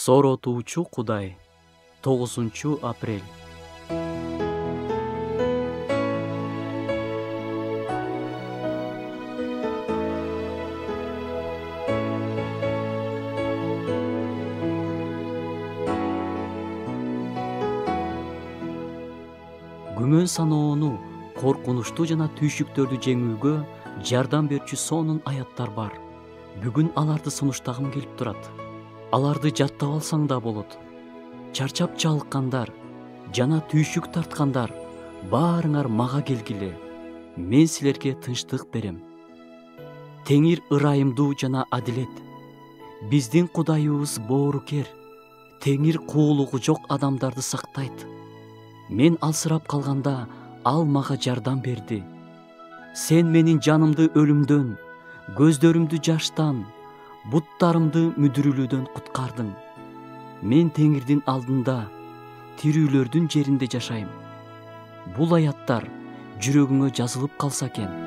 Сооротуучу Кудай. 9 апрель. Күмөн саноону, коркунучтуу жана түйшүктөрдү жеңүүгө жардам берүүчү сонун аяттар бар. Бүгүн аларды сунуштагым келип турат. Аларды жаттап алсаң да болот. Чарчап чалыккандар жана түйшүк тарткандар, баарыңар мага келгиле. Мен силерге тынчтык берем. Теңир ырайымдуу жана адилет. Биздин Кудайыбыз боорукер. Теңир куулугу жок адамдарды сактайт. Мен алсырап калганда ал мага жардам берди. Сен менин жанымды өлүмдөн, көздөрүмдү жаштан, буттарымды мүдүрүлүүдөн куткардың. Мен Теңирдин алдында, тирүүлөрдүн жеринде жашайм. Бул аяттар жүрөгүңө жазылып калса экен.